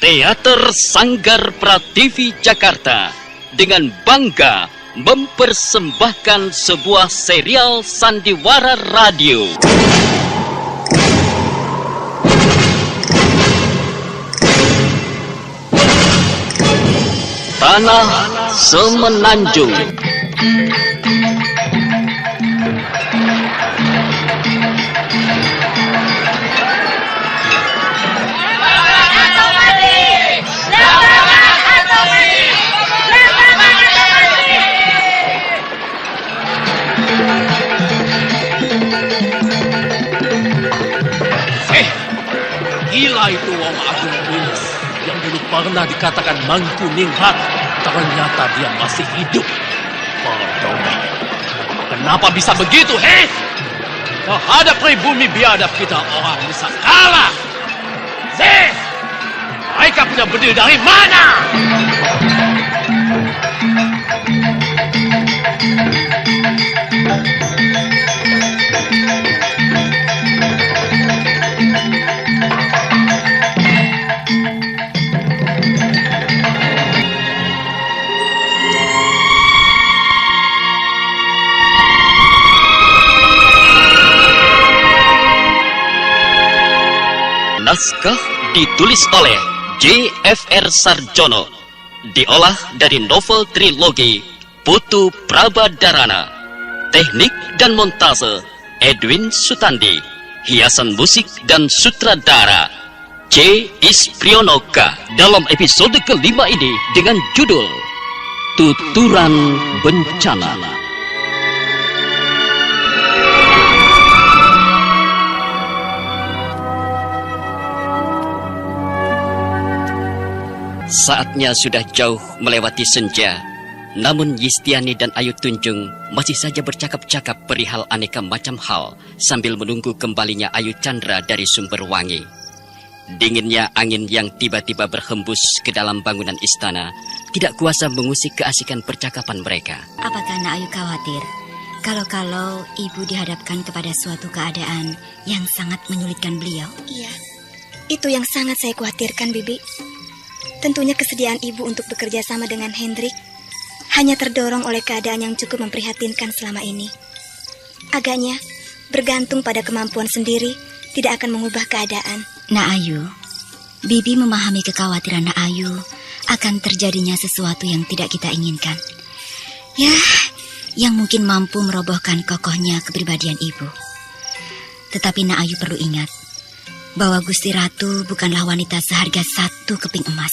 Teater Sanggar Prativi Jakarta dengan bangga mempersembahkan sebuah serial sandiwara radio. Tanah Semenanjung. Gila itu Wong Agung Wilis yang dulu pernah dikatakan Mangku Ningrat. Ternyata dia masih hidup. Pardon. Kenapa bisa begitu, hei? Terhadap pribumi biadab kita orang bisa kalah. Mereka punya berdiri dari mana? Naskah ditulis oleh J.F.R. Sarjono, diolah dari novel trilogi Putu Prabadarana. Teknik dan montase Edwin Sutandi. Hiasan musik dan sutradara C. Isprionoka. Dalam episode kelima ini dengan judul Tuturan Bencana. Saatnya sudah jauh melewati senja, namun Yistiani dan Ayu Tunjung masih saja bercakap-cakap perihal aneka macam hal sambil menunggu kembalinya Ayu Chandra dari Sumberwangi. Dinginnya angin yang tiba-tiba berhembus ke dalam bangunan istana tidak kuasa mengusik keasikan percakapan mereka. Apakah Nak Ayu khawatir kalau ibu dihadapkan kepada suatu keadaan yang sangat menyulitkan beliau? Iya, itu yang sangat saya khawatirkan, Bibi. Tentunya kesediaan ibu untuk bekerja sama dengan Hendrik hanya terdorong oleh keadaan yang cukup memprihatinkan selama ini. Agaknya, bergantung pada kemampuan sendiri tidak akan mengubah keadaan. Nak Ayu, Bibi memahami kekhawatiran Nak Ayu akan terjadinya sesuatu yang tidak kita inginkan. Ya, yang mungkin mampu merobohkan kokohnya kepribadian ibu. Tetapi Nak Ayu perlu ingat bahwa Gusti Ratu bukanlah wanita seharga satu keping emas.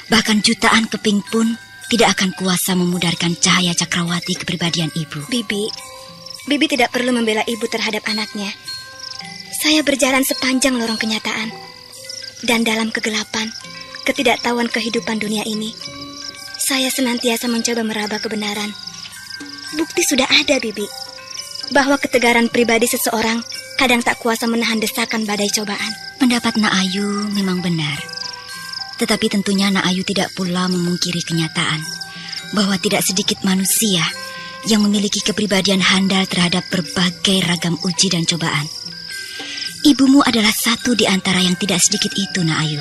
Bahkan jutaan keping pun tidak akan kuasa memudarkan cahaya Cakrawati kepribadian ibu. Bibi tidak perlu membela ibu terhadap anaknya. Saya berjalan sepanjang lorong kenyataan. Dan dalam kegelapan, ketidaktahuan kehidupan dunia ini, saya senantiasa mencoba meraba kebenaran. Bukti sudah ada, Bibi, bahwa ketegaran pribadi seseorang kadang tak kuasa menahan desakan badai cobaan. Pendapat Nak Ayu memang benar. Tetapi tentunya Nak Ayu tidak pula memungkiri kenyataan bahwa tidak sedikit manusia yang memiliki kepribadian handal terhadap berbagai ragam uji dan cobaan. Ibumu adalah satu di antara yang tidak sedikit itu, Nak Ayu.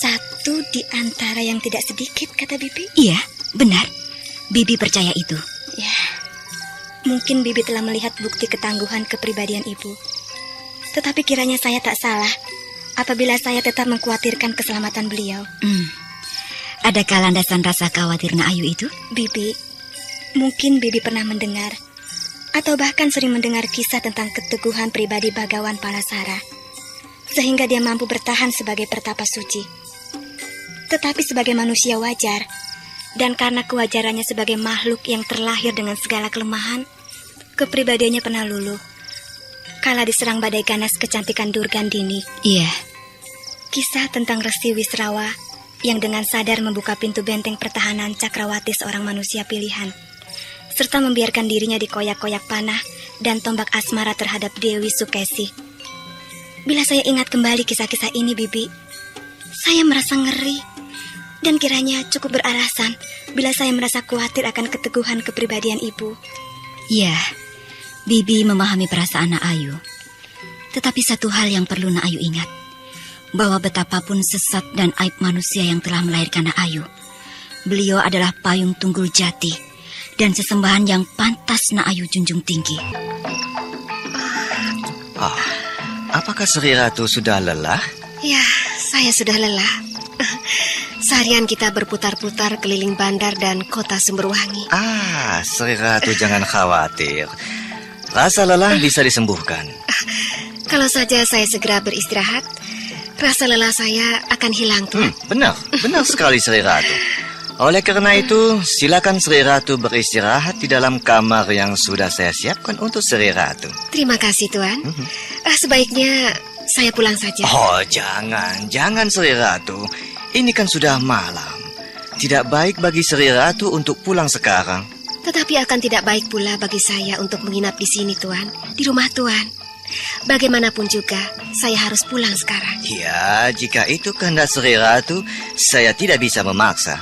Satu di antara yang tidak sedikit, kata Bibi? Iya, benar. Bibi percaya itu. Ya, mungkin Bibi telah melihat bukti ketangguhan kepribadian ibu. Tetapi kiranya saya tak salah apabila saya tetap mengkhawatirkan keselamatan beliau. Adakah landasan rasa khawatir Nak Ayu itu? Bibi, mungkin Bibi pernah mendengar atau bahkan sering mendengar kisah tentang keteguhan pribadi Bagawan Palasara, sehingga dia mampu bertahan sebagai pertapa suci. Tetapi sebagai manusia wajar, dan karena kewajarannya sebagai makhluk yang terlahir dengan segala kelemahan, kepribadiannya pernah luluh kala diserang badai ganas kecantikan Durgandini. Iya. Kisah tentang Resi Wisrawa yang dengan sadar membuka pintu benteng pertahanan Cakrawati seorang manusia pilihan, serta membiarkan dirinya dikoyak-koyak panah dan tombak asmara terhadap Dewi Sukesi. Bila saya ingat kembali kisah-kisah ini, Bibi, saya merasa ngeri. Dan kiranya cukup beralasan bila saya merasa khawatir akan keteguhan kepribadian ibu. Iya, Bibi memahami perasaan Nak Ayu. Tetapi satu hal yang perlu Nak Ayu ingat, bahwa betapapun sesat dan aib manusia yang telah melahirkan Ayu, beliau adalah payung tunggul jati dan sesembahan yang pantas Ayu junjung tinggi. Apakah Sri Ratu sudah lelah? Ya, saya sudah lelah. Seharian kita berputar-putar keliling bandar dan kota Sumberwangi. Sri Ratu jangan khawatir. Rasa lelah bisa disembuhkan. Kalau saja saya segera beristirahat, rasa lelah saya akan hilang, Tuan. Benar sekali Sri Ratu. Oleh karena itu, silakan Sri Ratu beristirahat di dalam kamar yang sudah saya siapkan untuk Sri Ratu. Terima kasih, Tuan. Sebaiknya saya pulang saja. Jangan Sri Ratu. Ini kan sudah malam. Tidak baik bagi Sri Ratu untuk pulang sekarang. Tetapi akan tidak baik pula bagi saya untuk menginap di sini, Tuan. Di rumah Tuan. Bagaimanapun juga, saya harus pulang sekarang. Ya, jika itu kehendak Sri Ratu, saya tidak bisa memaksa.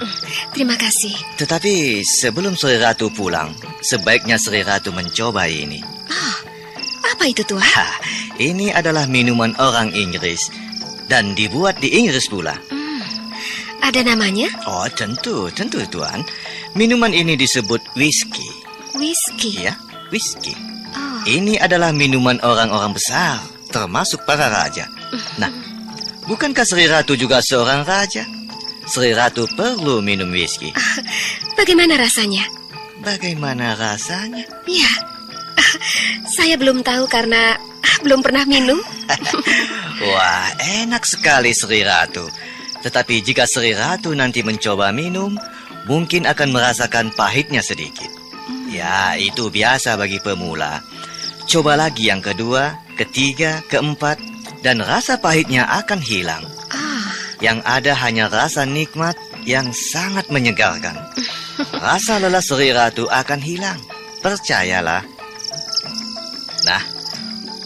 Terima kasih. Tetapi sebelum Sri Ratu pulang, sebaiknya Sri Ratu mencoba ini. Apa itu, Tuan? Ini adalah minuman orang Inggris dan dibuat di Inggris pula. Ada namanya? Tentu Tuan. Minuman ini disebut whisky. Whisky? Ya, whisky. Ini adalah minuman orang-orang besar, termasuk para raja. Nah, bukankah Sri Ratu juga seorang raja? Sri Ratu perlu minum whisky. Bagaimana rasanya? Bagaimana rasanya? Ya, saya belum tahu karena belum pernah minum. Wah, enak sekali Sri Ratu. Tetapi jika Sri Ratu nanti mencoba minum, mungkin akan merasakan pahitnya sedikit. Ya, itu biasa bagi pemula. Coba lagi yang kedua, ketiga, keempat, dan rasa pahitnya akan hilang. Yang ada hanya rasa nikmat yang sangat menyegarkan. Rasa lelah Sri Ratu akan hilang. Percayalah. Nah,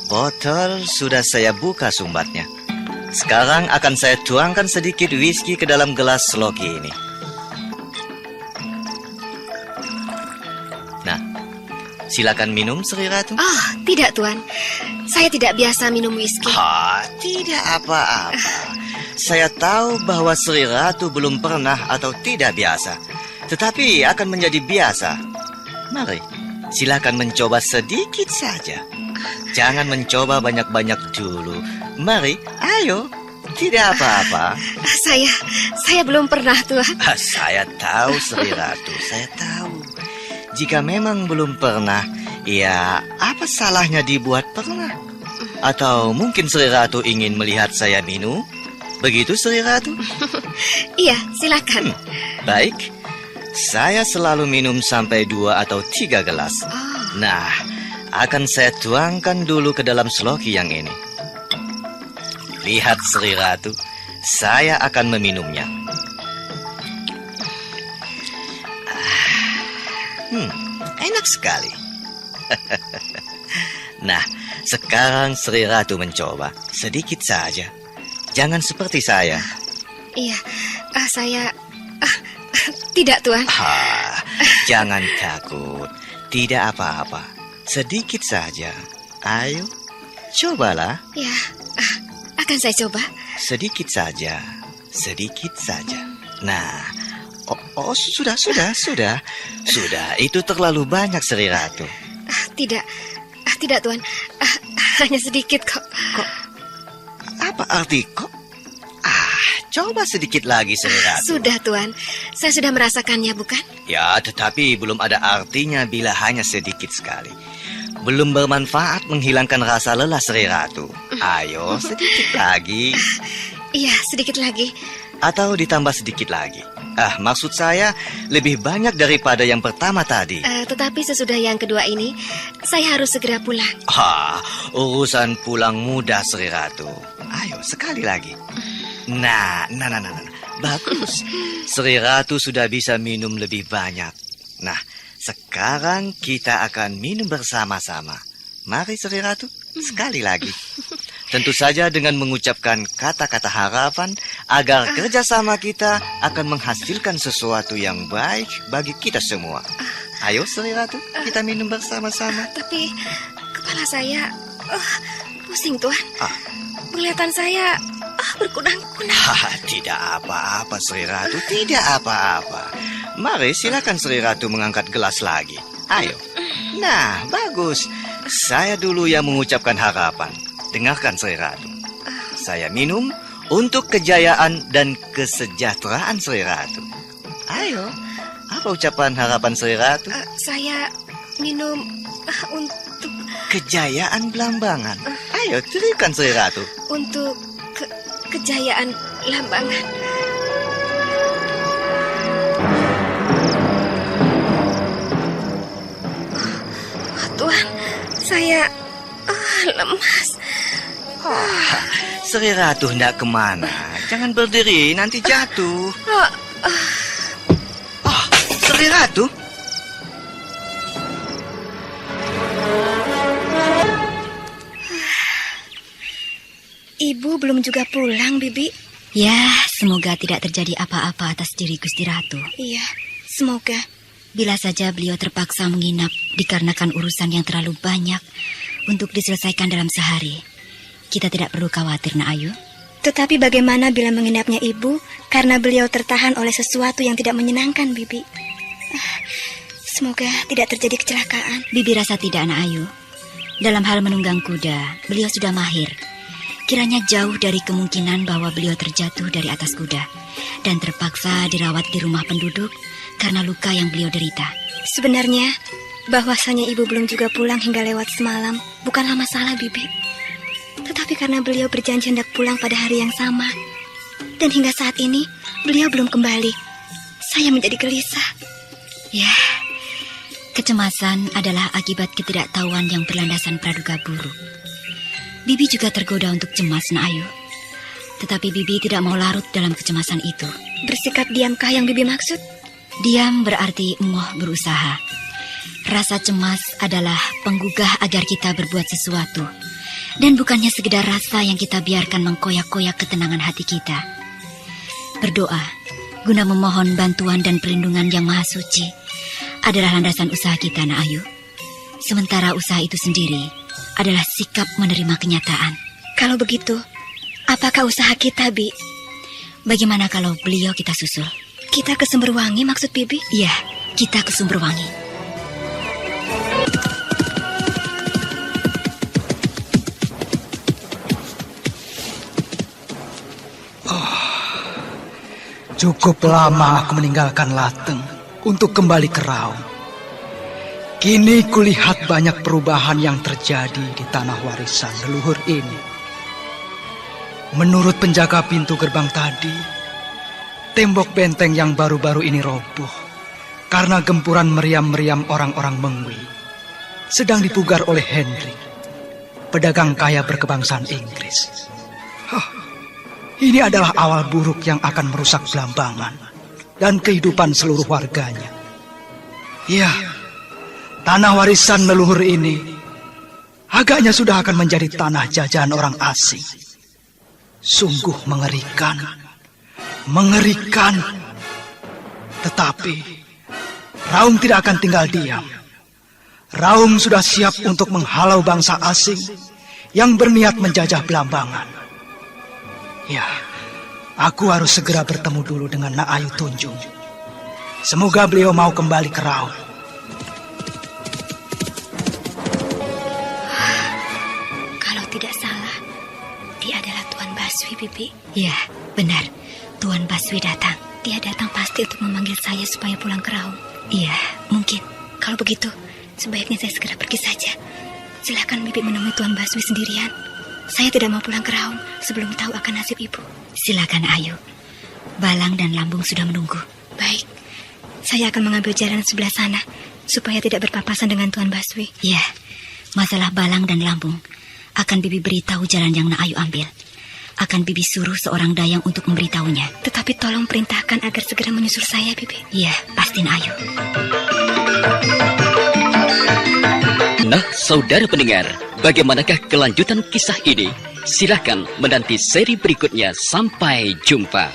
botol sudah saya buka sumbatnya. Sekarang akan saya tuangkan sedikit whisky ke dalam gelas sloki ini. Nah, silakan minum Sri Ratu. Tidak, Tuan. Saya tidak biasa minum whisky. Tidak apa-apa. Saya tahu bahwa Sri Ratu belum pernah atau tidak biasa, tetapi akan menjadi biasa. Mari, silakan mencoba sedikit saja. Jangan mencoba banyak-banyak dulu. Mari, ayo. Tidak apa-apa. Saya belum pernah, Tuan. Saya tahu, Sri Ratu. Saya tahu. Jika memang belum pernah, ya apa salahnya dibuat pernah? Atau mungkin Sri Ratu ingin melihat saya minum? Begitu, Sri Ratu? Iya, silakan. Baik. Saya selalu minum sampai 2 atau 3 gelas. Nah, akan saya tuangkan dulu ke dalam sloki yang ini. Lihat Sri Ratu, saya akan meminumnya. Enak sekali. Nah, sekarang Sri Ratu mencoba sedikit saja. Jangan seperti saya. Iya, saya... tidak, Tuan. Jangan takut. Tidak apa-apa. Sedikit saja. Ayo, cobalah. Ya, akan saya coba. Sedikit saja. Sedikit saja. Nah, sudah. Sudah, itu terlalu banyak, Sri Ratu. Tidak, Tuan. Hanya sedikit kok. Apa arti kok? Coba sedikit lagi, Sri Ratu. Sudah, Tuan. Saya sudah merasakannya, bukan? Ya, tetapi belum ada artinya bila hanya sedikit sekali. Belum bermanfaat menghilangkan rasa lelah, Sri Ratu. Ayo, sedikit lagi. Iya, sedikit lagi. Atau ditambah sedikit lagi. Maksud saya lebih banyak daripada yang pertama tadi. Tetapi sesudah yang kedua ini, saya harus segera pulang. Urusan pulang mudah, Sri Ratu. Ayo, sekali lagi. Nah. Bagus. Sri Ratu sudah bisa minum lebih banyak. Nah, sekarang kita akan minum bersama-sama. Mari, Sri Ratu, sekali lagi. Tentu saja dengan mengucapkan kata-kata harapan agar kerjasama kita akan menghasilkan sesuatu yang baik bagi kita semua. Ayo, Sri Ratu, kita minum bersama-sama. Tapi kepala saya pusing, Tuan. Penglihatan saya berkunang-kunang. Tidak apa-apa, Sri Ratu. Tidak apa-apa. Mari silakan Sri Ratu mengangkat gelas lagi. Ayo. Nah, bagus. Saya dulu yang mengucapkan harapan. Dengarkan, Sri Ratu. Saya minum untuk kejayaan dan kesejahteraan Sri Ratu. Ayo. Apa ucapan harapan Sri Ratu? Saya minum untuk Kejayaan Belambangan. Ayo, terikan Sri Ratu. untuk kejayaan Lambangan. Tuhan, saya lemas. Sri Ratu hendak kemana? Jangan berdiri, nanti jatuh. Sri Ratu? Ibu belum juga pulang, Bibi. Ya, semoga tidak terjadi apa-apa atas diri Gusti Ratu. Iya, semoga. Bila saja beliau terpaksa menginap dikarenakan urusan yang terlalu banyak untuk diselesaikan dalam sehari, kita tidak perlu khawatir, Nak Ayu. Tetapi bagaimana bila menginapnya ibu karena beliau tertahan oleh sesuatu yang tidak menyenangkan, Bibi? Semoga tidak terjadi kecelakaan. Bibi rasa tidak, Nak Ayu. Dalam hal menunggang kuda, beliau sudah mahir. Kiranya jauh dari kemungkinan bahwa beliau terjatuh dari atas kuda dan terpaksa dirawat di rumah penduduk karena luka yang beliau derita. Sebenarnya, bahwasanya ibu belum juga pulang hingga lewat semalam bukanlah masalah, Bibi. Tetapi karena beliau berjanji hendak pulang pada hari yang sama. Dan hingga saat ini, beliau belum kembali. Saya menjadi gelisah. Ya, kecemasan adalah akibat ketidaktahuan yang berlandasan praduga buruk. Bibi juga tergoda untuk cemas, Nak Ayu. Tetapi Bibi tidak mau larut dalam kecemasan itu. Bersikap diamkah yang Bibi maksud? Diam berarti emoh berusaha. Rasa cemas adalah penggugah agar kita berbuat sesuatu. Dan bukannya sekedar rasa yang kita biarkan mengkoyak-koyak ketenangan hati kita. Berdoa, guna memohon bantuan dan perlindungan yang maha suci, adalah landasan usaha kita, Nak Ayu. Sementara usaha itu sendiri adalah sikap menerima kenyataan. Kalau begitu, apakah usaha kita, Bi? Bagaimana kalau beliau kita susul? Kita ke Sumberwangi maksud Bibi? Iya, kita ke Sumberwangi. Cukup lama aku meninggalkan Lateng untuk kembali ke Raung. Kini kulihat banyak perubahan yang terjadi di tanah warisan leluhur ini. Menurut penjaga pintu gerbang tadi, tembok benteng yang baru-baru ini roboh karena gempuran meriam-meriam orang-orang Mengwi sedang dipugar oleh Henry, pedagang kaya berkebangsaan Inggris. Ini adalah awal buruk yang akan merusak Belambangan dan kehidupan seluruh warganya. Ya, tanah warisan leluhur ini agaknya sudah akan menjadi tanah jajahan orang asing. Sungguh mengerikan. Mengerikan. Tetapi Raung tidak akan tinggal diam. Raung sudah siap untuk menghalau bangsa asing yang berniat menjajah Belambangan. Ya, aku harus segera bertemu dulu dengan Nak Ayu Tunjung. Semoga beliau mau kembali ke Raung. Kalau tidak salah, dia adalah Tuan Baswi, Bibi. Ya, benar. Tuan Baswi datang. Dia datang pasti untuk memanggil saya supaya pulang ke Raung. Iya, mungkin. Kalau begitu, sebaiknya saya segera pergi saja. Silakan Bibi menemui Tuan Baswi sendirian. Saya tidak mau pulang ke Raung sebelum tahu akan nasib ibu. Silakan, Ayu. Balang dan Lambung sudah menunggu. Baik, saya akan mengambil jalan sebelah sana supaya tidak berpapasan dengan Tuan Baswi. Ya, masalah Balang dan Lambung akan Bibi beritahu jalan yang Nak Ayu ambil. Akan Bibi suruh seorang dayang untuk memberitahunya. Tetapi tolong perintahkan agar segera menyusul saya, Bibi. Iya, pasti, Nak Ayu. Nah, saudara pendengar, bagaimanakah kelanjutan kisah ini? Silahkan menanti seri berikutnya. Sampai jumpa.